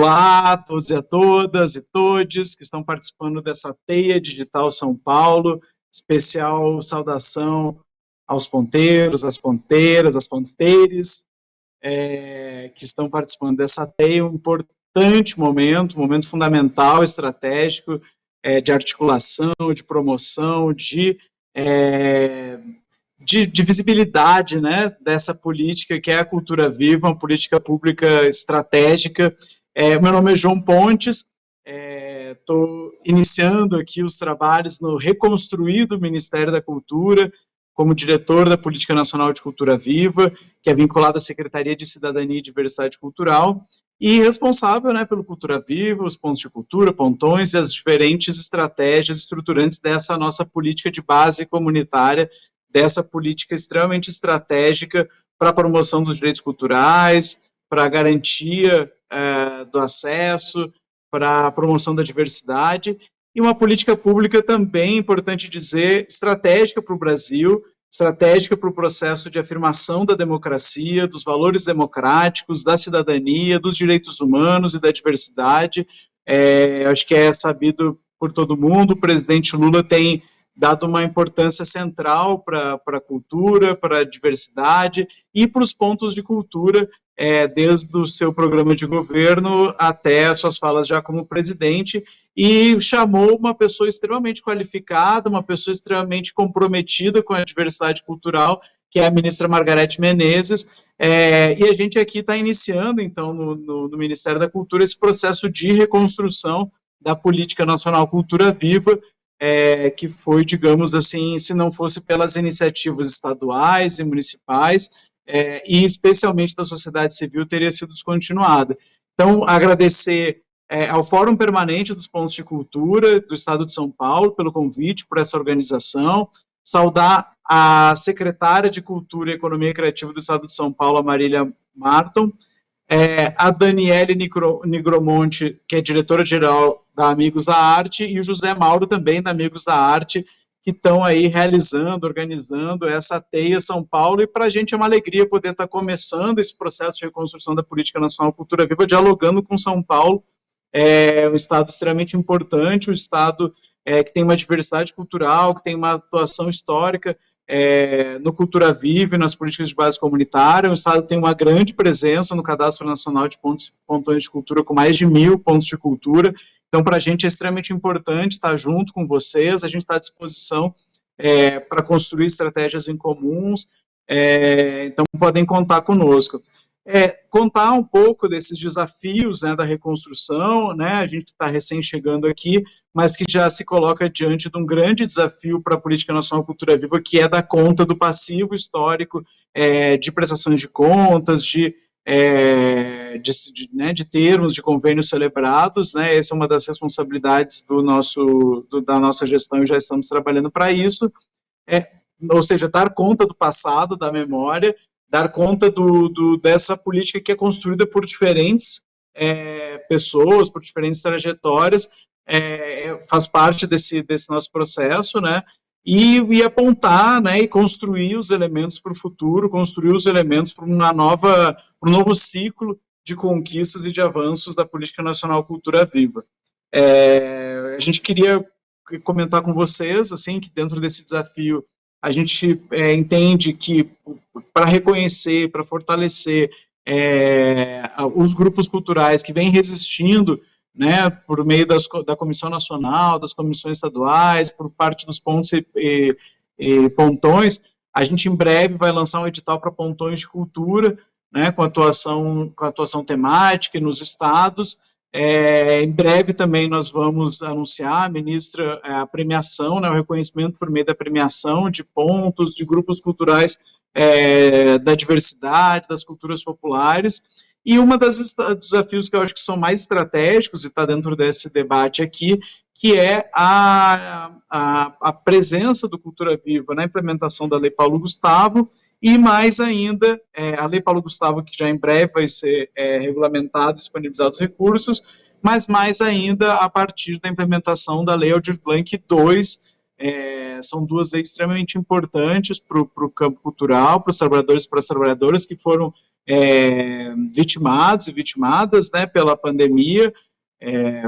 Olá a todos e a todas e todes que estão participando dessa Teia Digital São Paulo, especial saudação aos ponteiros, às ponteiras, às ponteires, que estão participando dessa Teia, um importante momento, um momento fundamental, estratégico, de articulação, de promoção, de visibilidade, né, dessa política que é a Cultura Viva, uma política pública estratégica. Meu nome é João Pontes, estou iniciando aqui os trabalhos no reconstruído Ministério da Cultura, como diretor da Política Nacional de Cultura Viva, que é vinculado à Secretaria de Cidadania e Diversidade Cultural, e responsável, né, pelo Cultura Viva, os pontos de cultura, pontões e as diferentes estratégias estruturantes dessa nossa política de base comunitária, dessa política extremamente estratégica para a promoção dos direitos culturais, para a garantia do acesso, para a promoção da diversidade, e uma política pública também, importante dizer, estratégica para o Brasil, estratégica para o processo de afirmação da democracia, dos valores democráticos, da cidadania, dos direitos humanos e da diversidade. Acho que é sabido por todo mundo, o presidente Lula tem dado uma importância central para a cultura, para a diversidade e para os pontos de cultura, desde o seu programa de governo até as suas falas já como presidente, e chamou uma pessoa extremamente qualificada, uma pessoa extremamente comprometida com a diversidade cultural, que é a ministra Margarete Menezes, e a gente aqui está iniciando, então, no Ministério da Cultura, esse processo de reconstrução da Política Nacional Cultura Viva, que foi, digamos assim, se não fosse pelas iniciativas estaduais e municipais, e especialmente da sociedade civil, teria sido descontinuada. Então, agradecer ao Fórum Permanente dos Pontos de Cultura do Estado de São Paulo pelo convite, por essa organização, saudar a secretária de Cultura e Economia Criativa do Estado de São Paulo, a Marília Marton, a Daniele Nigromonte, que é diretora-geral da Amigos da Arte, e o José Mauro, também da Amigos da Arte, que estão aí realizando, organizando essa Teia São Paulo, e para a gente é uma alegria poder estar começando esse processo de reconstrução da Política Nacional Cultura Viva, dialogando com São Paulo, um estado extremamente importante, um estado que tem uma diversidade cultural, que tem uma atuação histórica no Cultura Viva e nas políticas de base comunitária. O estado tem uma grande presença no Cadastro Nacional de Pontões de Cultura, com mais de 1.000 pontos de cultura. Então, para a gente é extremamente importante estar junto com vocês, a gente está à disposição para construir estratégias em comuns, então podem contar conosco. Contar um pouco desses desafios, né, da reconstrução, né, a gente está recém chegando aqui, mas que já se coloca diante de um grande desafio para a Política Nacional Cultura Viva, que é dar conta do passivo histórico de prestações de contas, de termos de convênios celebrados, né, essa é uma das responsabilidades da nossa gestão, e já estamos trabalhando para isso, ou seja, dar conta do passado, da memória, dar conta dessa política que é construída por diferentes pessoas, por diferentes trajetórias, faz parte desse nosso processo, né, e apontar, né, e construir os elementos para o futuro, construir os elementos para um novo ciclo de conquistas e de avanços da Política Nacional Cultura Viva. A gente queria comentar com vocês, assim, que dentro desse desafio a gente entende que para reconhecer, para fortalecer os grupos culturais que vêm resistindo, né, por meio da Comissão Nacional, das comissões estaduais, por parte dos pontos e pontões, a gente em breve vai lançar um edital para pontões de cultura, né, com atuação temática nos estados. Em breve também nós vamos anunciar, ministra, a premiação, né, o reconhecimento por meio da premiação de pontos, de grupos culturais da diversidade, das culturas populares, e um dos desafios que eu acho que são mais estratégicos, e está dentro desse debate aqui, que é a presença do Cultura Viva na implementação da Lei Paulo Gustavo, e mais ainda, a Lei Paulo Gustavo, que já em breve vai ser regulamentada, disponibilizados recursos, mas mais ainda a partir da implementação da Lei Aldir Blanc II, são duas leis extremamente importantes para o campo cultural, para os trabalhadores e para as trabalhadoras, que foram vitimados e vitimadas, né, pela pandemia,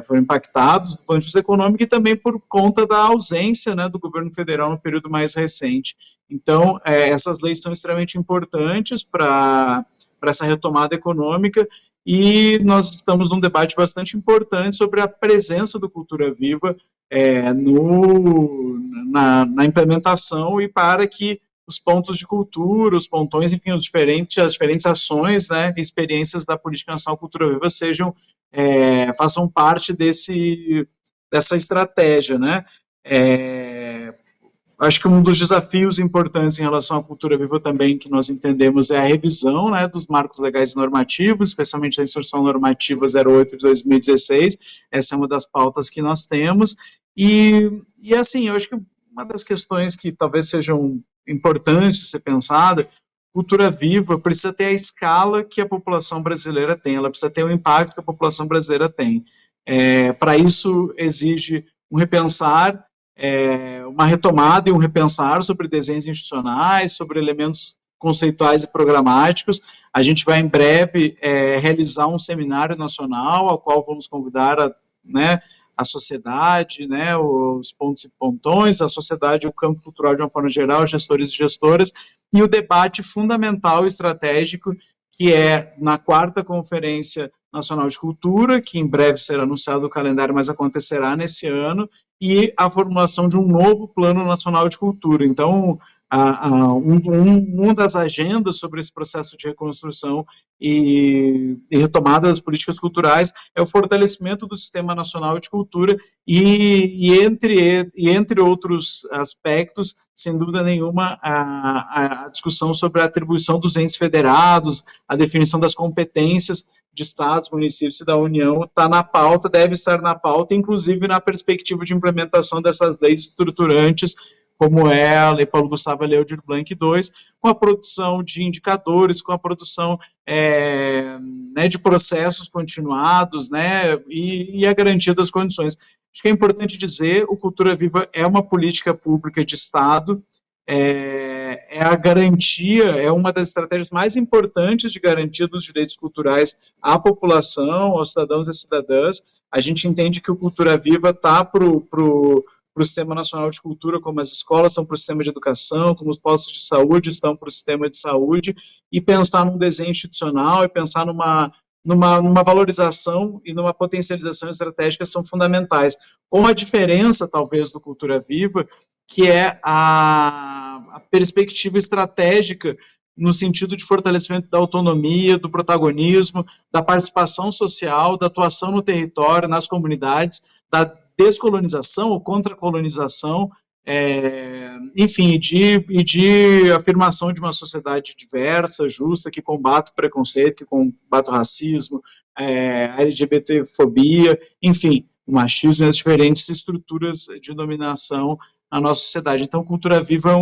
foram impactados do ponto de vista econômico e também por conta da ausência, né, do governo federal no período mais recente. Então, essas leis são extremamente importantes para essa retomada econômica, e nós estamos num debate bastante importante sobre a presença do Cultura Viva na implementação, e para que os pontos de cultura, os pontões, enfim, as diferentes ações, né, experiências da Política Nacional Cultura Viva façam parte dessa estratégia, né. Acho que um dos desafios importantes em relação à cultura viva também, que nós entendemos, é a revisão, né, dos marcos legais e normativos, especialmente a Instrução Normativa 08 de 2016, essa é uma das pautas que nós temos, e assim, eu acho que uma das questões que talvez sejam importantes de ser pensada, cultura viva precisa ter a escala que a população brasileira tem, ela precisa ter o impacto que a população brasileira tem. Para isso, exige um repensar, uma retomada e um repensar sobre desenhos institucionais, sobre elementos conceituais e programáticos. A gente vai, em breve, realizar um seminário nacional, ao qual vamos convidar a sociedade, né, os pontos e pontões, a sociedade, o campo cultural de uma forma geral, gestores e gestoras, e o debate fundamental e estratégico, que é na 4ª Conferência Nacional de Cultura, que em breve será anunciado o calendário, mas acontecerá nesse ano, e a formulação de um novo Plano Nacional de Cultura. Então, uma das agendas sobre esse processo de reconstrução e retomada das políticas culturais é o fortalecimento do Sistema Nacional de Cultura e entre outros aspectos, sem dúvida nenhuma, a discussão sobre a atribuição dos entes federados, a definição das competências de estados, municípios e da União está na pauta, deve estar na pauta, inclusive na perspectiva de implementação dessas leis estruturantes, como é a Lei Paulo Gustavo Aleudir Blanc II, com a produção de indicadores, com a produção de processos continuados, né, e a garantia das condições. Acho que é importante dizer, o Cultura Viva é uma política pública de Estado, é a garantia, é uma das estratégias mais importantes de garantia dos direitos culturais à população, aos cidadãos e cidadãs. A gente entende que o Cultura Viva está para o Sistema Nacional de Cultura, como as escolas são para o sistema de educação, como os postos de saúde estão para o sistema de saúde, e pensar num desenho institucional, e pensar numa valorização e numa potencialização estratégica são fundamentais. Com a diferença, talvez, do Cultura Viva, que é a perspectiva estratégica no sentido de fortalecimento da autonomia, do protagonismo, da participação social, da atuação no território, nas comunidades, da descolonização ou contracolonização, enfim, de afirmação de uma sociedade diversa, justa, que combate o preconceito, que combate o racismo, a LGBTfobia, enfim, o machismo e as diferentes estruturas de dominação na nossa sociedade. Então, Cultura Viva é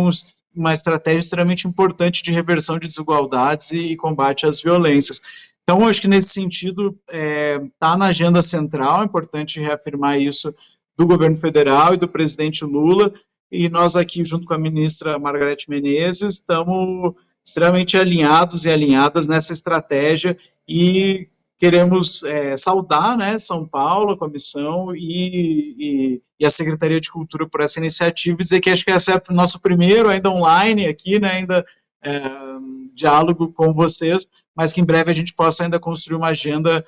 uma estratégia extremamente importante de reversão de desigualdades e combate às violências. Então, acho que nesse sentido, está na agenda central, é importante reafirmar isso, do governo federal e do presidente Lula, e nós aqui, junto com a ministra Margarete Menezes, estamos extremamente alinhados e alinhadas nessa estratégia, e queremos saudar, né, São Paulo, a comissão e a Secretaria de Cultura por essa iniciativa, e dizer que acho que esse é o nosso primeiro, ainda online aqui, né, ainda diálogo com vocês, mas que em breve a gente possa ainda construir uma agenda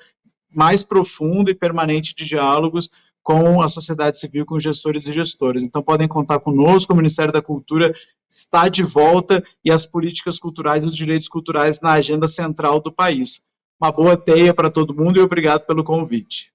mais profunda e permanente de diálogos com a sociedade civil, com gestores e gestoras. Então, podem contar conosco, o Ministério da Cultura está de volta, e as políticas culturais e os direitos culturais na agenda central do país. Uma boa teia para todo mundo e obrigado pelo convite.